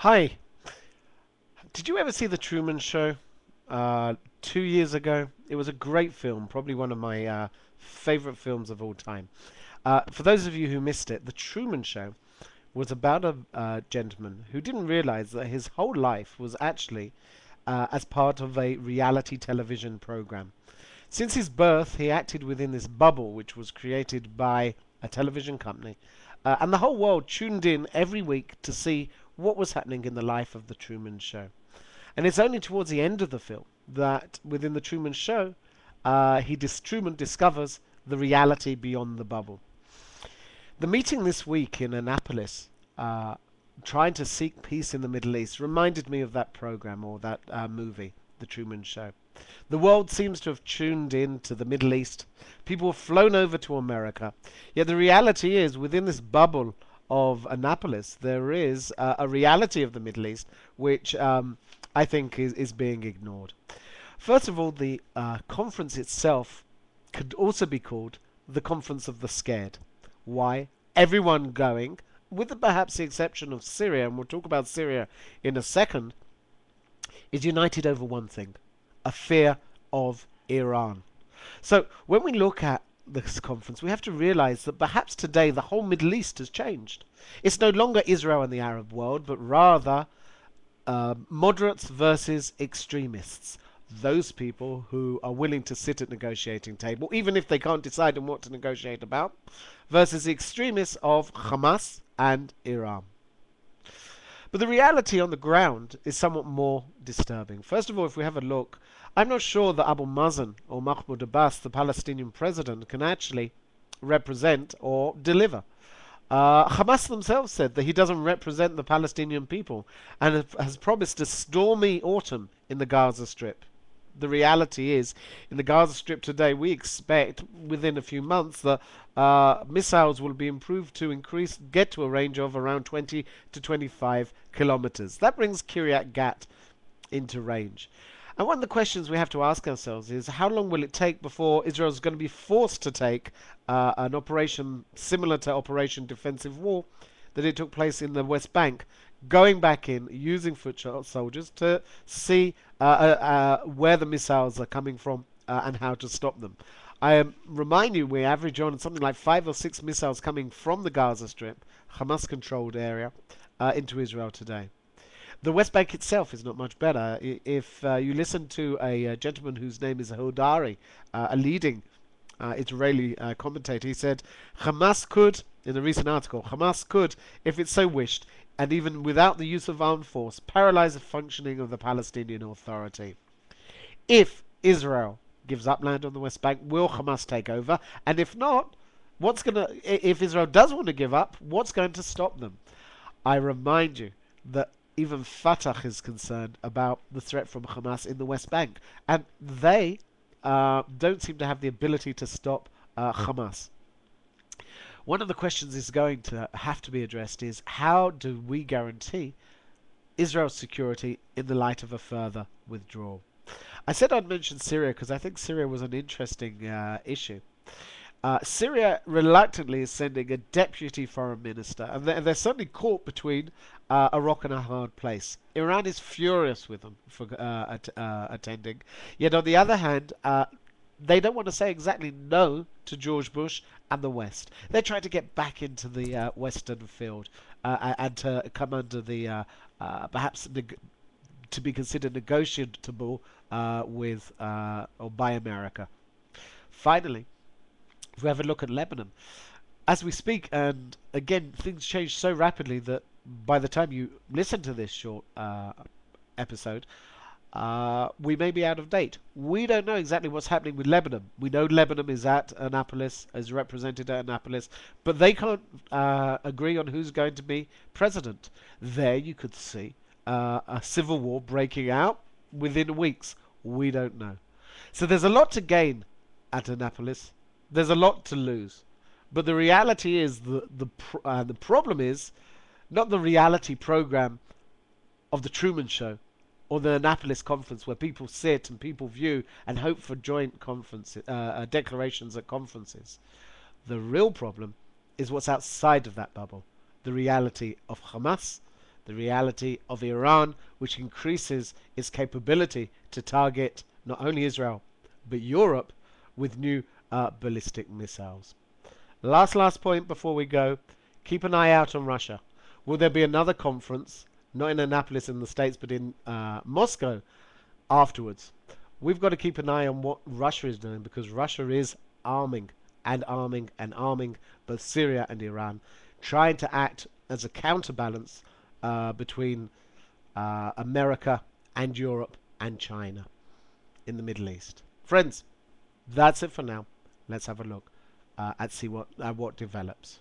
Hi, did you ever see The Truman Show 2 years ago? It was a great film, probably one of my favorite films of all time. For those of you who missed it, The Truman Show was about a gentleman who didn't realize that his whole life was actually as part of a reality television program. Since his birth, he acted within this bubble which was created by a television company, and the whole world tuned in every week to see what was happening in the life of the Truman Show. And it's only towards the end of the film that, within the Truman Show, Truman discovers the reality beyond the bubble. The meeting this week in Annapolis, trying to seek peace in the Middle East, reminded me of that program or that movie, The Truman Show. The world seems to have tuned in to the Middle East. People have flown over to America. Yet the reality is, within this bubble of Annapolis, there is a reality of the Middle East which I think is being ignored. First of all, the conference itself could also be called the Conference of the Scared. Why? Everyone going, with perhaps the exception of Syria, and we'll talk about Syria in a second, is united over one thing: a fear of Iran. So when we look at this conference, we have to realize that perhaps today the whole Middle East has changed. It's no longer Israel and the Arab world, but rather moderates versus extremists. Those people who are willing to sit at negotiating table, even if they can't decide on what to negotiate about, versus the extremists of Hamas and Iran. But the reality on the ground is somewhat more disturbing. First of all, if we have a look, I'm not sure that Abu Mazen or Mahmoud Abbas, the Palestinian president, can actually represent or deliver. Hamas themselves said that he doesn't represent the Palestinian people and has promised a stormy autumn in the Gaza Strip. The reality is, in the Gaza Strip today, we expect within a few months that missiles will be improved to get to a range of around 20 to 25 kilometers. That brings Kiryat Gat into range. And one of the questions we have to ask ourselves is, how long will it take before Israel is going to be forced to take an operation similar to Operation Defensive Wall that it took place in the West Bank, going back in, using foot soldiers to see where the missiles are coming from and how to stop them. I remind you, we average on something like 5 or 6 missiles coming from the Gaza Strip, Hamas-controlled area, into Israel today. The West Bank itself is not much better. If you listen to a gentleman whose name is Hodari, a leading Israeli commentator, he said Hamas could, in a recent article, Hamas could, if it so wished, and even without the use of armed force, paralyze the functioning of the Palestinian Authority. If Israel gives up land on the West Bank, will Hamas take over? And if not, if Israel does want to give up, what's going to stop them? I remind you that even Fatah is concerned about the threat from Hamas in the West Bank, and they don't seem to have the ability to stop Hamas. One of the questions is going to have to be addressed is, how do we guarantee Israel's security in the light of a further withdrawal? I said I'd mention Syria because I think Syria was an interesting issue. Syria reluctantly is sending a deputy foreign minister, and they're certainly caught between a rock and a hard place. Iran is furious with them for attending, yet on the other hand, they don't want to say exactly no to George Bush and the West. They're trying to get back into the Western field and to come under the perhaps to be considered negotiable with or by America. Finally, if we have a look at Lebanon, as we speak, and again, things change so rapidly that by the time you listen to this short episode, we may be out of date. We don't know exactly what's happening with Lebanon. We know Lebanon is at Annapolis, is represented at Annapolis, but they can't agree on who's going to be president. There you could see a civil war breaking out within weeks. We don't know. So there's a lot to gain at Annapolis. There's a lot to lose. But the reality is, the problem is not the reality program of the Truman Show or the Annapolis conference where people sit and people view and hope for joint conferences, declarations at conferences. The real problem is what's outside of that bubble. The reality of Hamas, the reality of Iran, which increases its capability to target not only Israel, but Europe with new ballistic missiles. Last point before we go. Keep an eye out on Russia. Will there be another conference, not in Annapolis in the States, but in Moscow afterwards? We've got to keep an eye on what Russia is doing, because Russia is arming and arming and arming both Syria and Iran, trying to act as a counterbalance between America and Europe and China in the Middle East. Friends, that's it for now. Let's have a look at what develops.